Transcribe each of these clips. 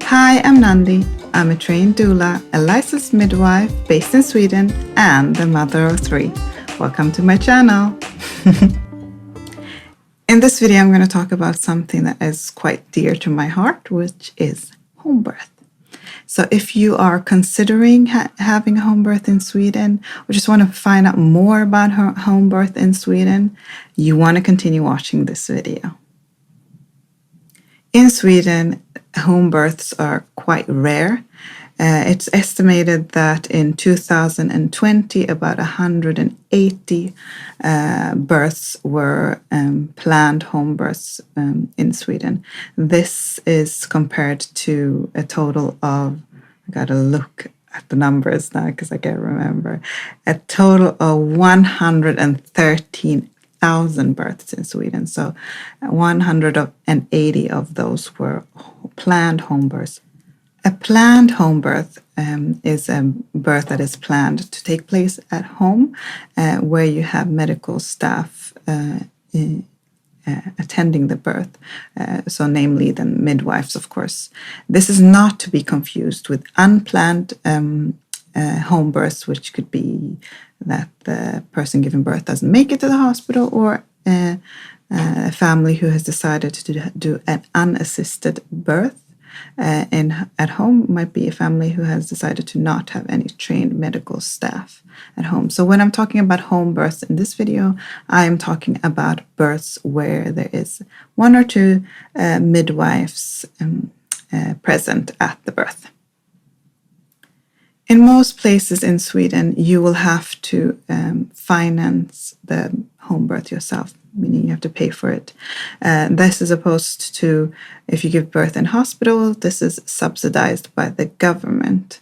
Hi, I'm Nandi. I'm a trained doula, a licensed midwife based in Sweden, and the mother of 3. Welcome to my channel. In this video, I'm going to talk about something that is quite dear to my heart, which is home birth. So if you are considering having a home birth in Sweden, or just want to find out more about home birth in Sweden, you want to continue watching this video. In Sweden, home births are quite rare. It's estimated that in 2020, about 180 births were planned home births in Sweden. This is compared to a total of, I gotta look at the numbers now because I can't remember, a total of 113,000 births in Sweden. So 180 of those were planned home births. A planned home birth is a birth that is planned to take place at home, where you have medical staff attending the birth, so namely the midwives, of course. This is not to be confused with unplanned home births, which could be that the person giving birth doesn't make it to the hospital, or a family who has decided to do an unassisted birth. At home might be a family who has decided to not have any trained medical staff at home. So when I'm talking about home births in this video, I am talking about births where there is 1 or 2 midwives present at the birth. In most places in Sweden, you will have to finance the home birth yourself, meaning you have to pay for it. This is opposed to if you give birth in hospital, this is subsidized by the government.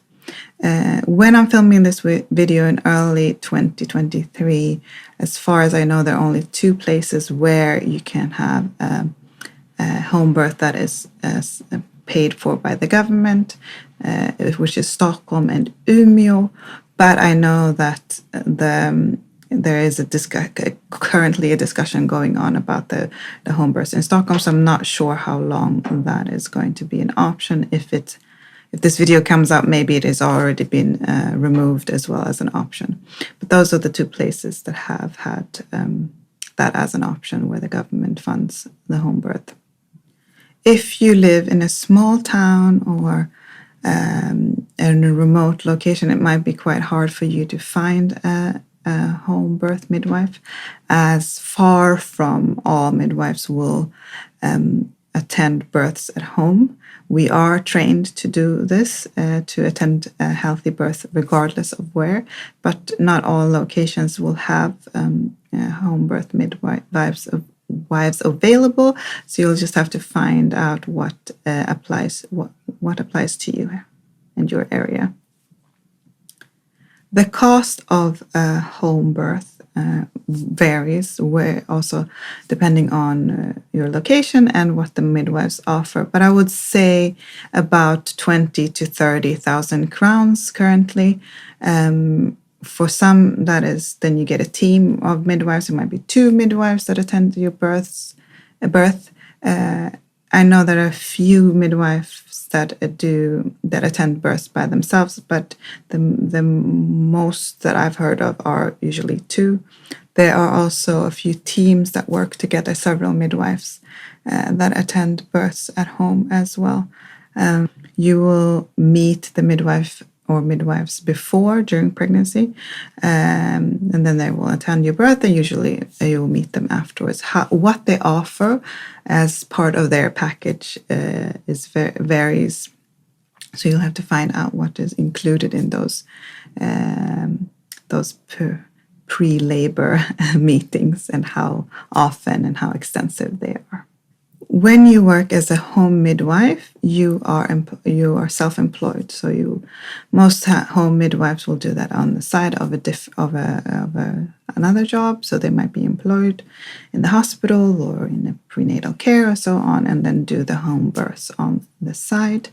When I'm filming this video in early 2023, as far as I know, there are only 2 places where you can have a home birth that is paid for by the government, which is Stockholm and Umeå. But I know that there is currently a discussion going on about the home births in Stockholm, so I'm not sure how long that is going to be an option. If this video comes out, maybe it has already been removed as well as an option. But those are the 2 places that have had that as an option, where the government funds the home birth. If you live in a small town or in a remote location, it might be quite hard for you to find a home birth midwife, as far from all midwives will attend births at home. We are trained to do this, to attend a healthy birth regardless of where, but not all locations will have home birth midwives available. So you'll just have to find out what applies to you and your area. The cost of a home birth varies, where also depending on your location and what the midwives offer. But I would say about 20 to 30,000 crowns currently. For some, that is, then you get a team of midwives. It might be 2 midwives that attend your birth. I know there are a few midwives that attend births by themselves, but the most that I've heard of are usually 2. There are also a few teams that work together, several midwives that attend births at home as well. You will meet the midwife or midwives during pregnancy, and then they will attend your birth, and usually you will meet them afterwards. What they offer as part of their package varies, so you'll have to find out what is included in those pre-labor meetings, and how often and how extensive they are. When you work as a home midwife, you are self-employed. So most home midwives will do that on the side of another job. So they might be employed in the hospital or in a prenatal care or so on, and then do the home births on the side.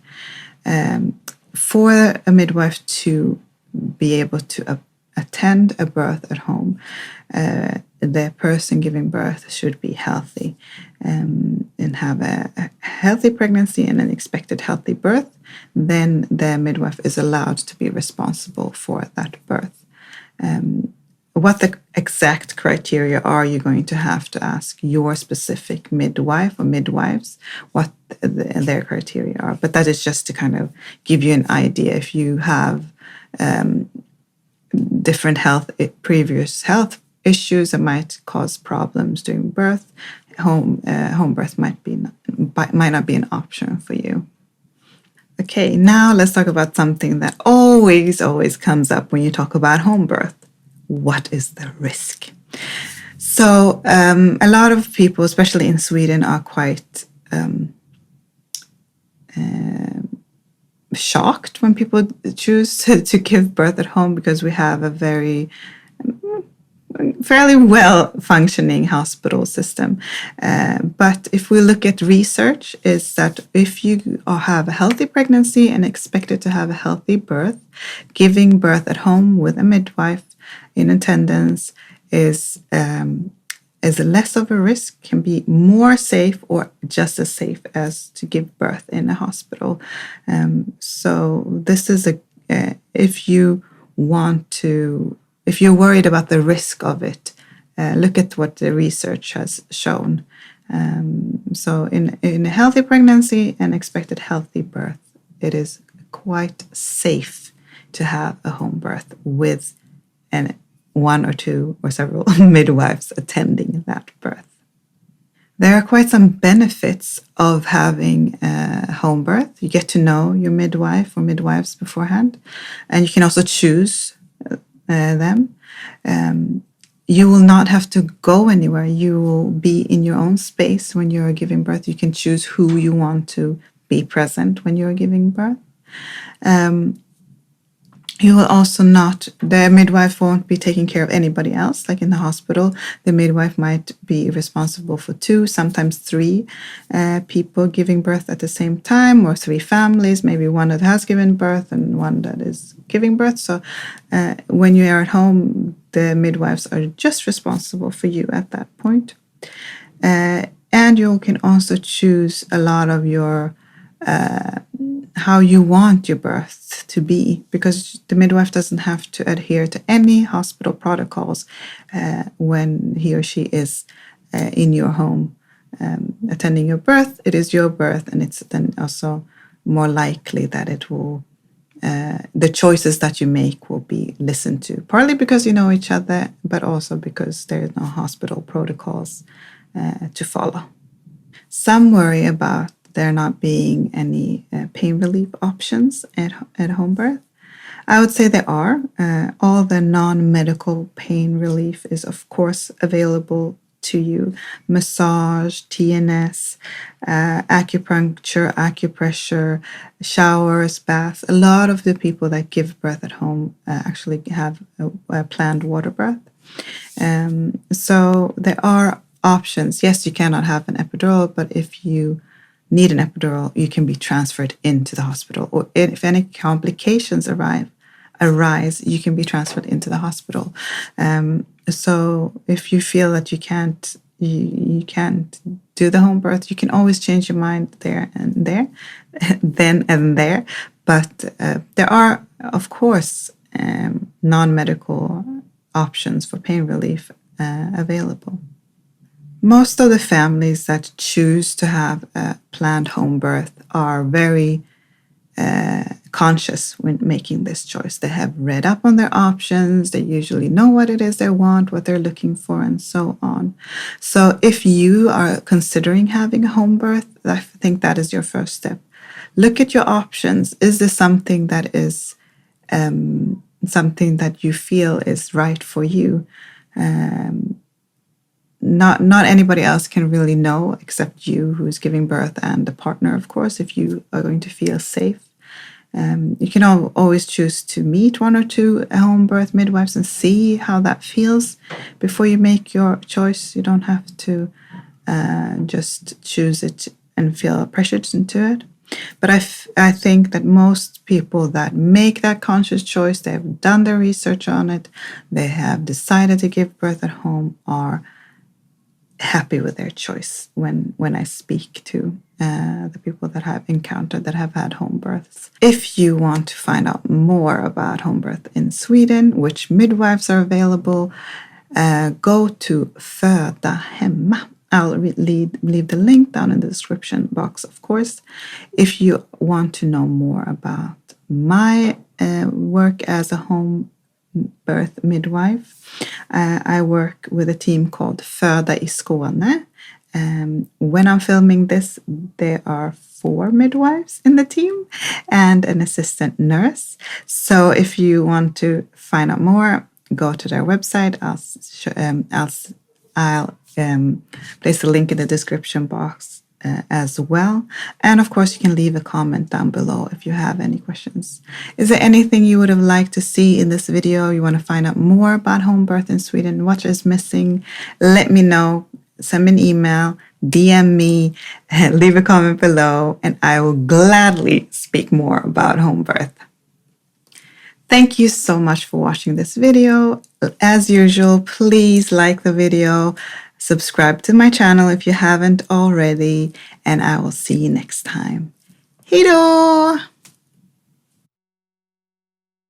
For a midwife to be able to attend a birth at home, the person giving birth should be healthy and have a healthy pregnancy and an expected healthy birth. Then the midwife is allowed to be responsible for that birth. What the exact criteria are, you're going to have to ask your specific midwife or midwives what their criteria are. But that is just to kind of give you an idea. If you have different previous health issues that might cause problems during birth, home birth might not be an option for you. Okay, now let's talk about something that always comes up when you talk about home birth. What is the risk? So a lot of people, especially in Sweden, are quite shocked when people choose to give birth at home, because we have a fairly well-functioning hospital system. But if we look at research, is that if you have a healthy pregnancy and expected to have a healthy birth, giving birth at home with a midwife in attendance is less of a risk, can be more safe or just as safe as to give birth in a hospital. So this is if you're worried about the risk of it, look at what the research has shown. So in a healthy pregnancy and expected healthy birth, it is quite safe to have a home birth with one or two or several midwives attending that birth. There are quite some benefits of having a home birth. You get to know your midwife or midwives beforehand, and you can also choose them. You will not have to go anywhere. You will be in your own space when you're giving birth. You can choose who you want to be present when you're giving birth. You will also the midwife won't be taking care of anybody else. Like in the hospital, the midwife might be responsible for 2, sometimes 3 people giving birth at the same time, or 3 families, maybe one that has given birth and one that is giving birth. So when you are at home, the midwives are just responsible for you at that point. And you can also choose a lot of your how you want your birth to be, because the midwife doesn't have to adhere to any hospital protocols when he or she is in your home attending your birth. It is your birth, and it's then also more likely that it will the choices that you make will be listened to, partly because you know each other, but also because there is no hospital protocols to follow. Some worry about there not being any pain relief options at home birth. I would say there are. All the non-medical pain relief is, of course, available to you. Massage, TNS, acupuncture, acupressure, showers, baths. A lot of the people that give birth at home actually have a planned water birth. So there are options. Yes, you cannot have an epidural, but if you need an epidural, you can be transferred into the hospital. Or if any complications arise, you can be transferred into the hospital. So if you feel that you can't do the home birth, you can always change your mind then and there. But there are, of course, non-medical options for pain relief available. Most of the families that choose to have a planned home birth are very conscious when making this choice. They have read up on their options. They usually know what it is they want, what they're looking for, and so on. So if you are considering having a home birth, I think that is your first step. Look at your options. Is this something that is something that you feel is right for you? Not anybody else can really know except you who is giving birth, and the partner, of course, if you are going to feel safe. You can always choose to meet 1 or 2 home birth midwives and see how that feels before you make your choice. You don't have to just choose it and feel pressured into it. But I think that most people that make that conscious choice, they have done their research on it, they have decided to give birth at home, are happy with their choice when I speak to the people that I've encountered that have had home births. If you want to find out more about home birth in Sweden, which midwives are available, go to Föda hemma. I'll leave the link down in the description box, of course. If you want to know more about my work as a home birth midwife, I work with a team called Föda i Skåne. When I'm filming this, there are 4 midwives in the team and an assistant nurse. So if you want to find out more, go to their website. I'll place a link in the description box as well. And of course, you can leave a comment down below if you have any questions. Is there anything you would have liked to see in this video? You want to find out more about home birth in Sweden? What is missing? Let me know. Send me an email, DM me, leave a comment below, and I will gladly speak more about home birth. Thank you so much for watching this video. As usual, please like the video, subscribe to my channel if you haven't already, and I will see you next time. Hejdå!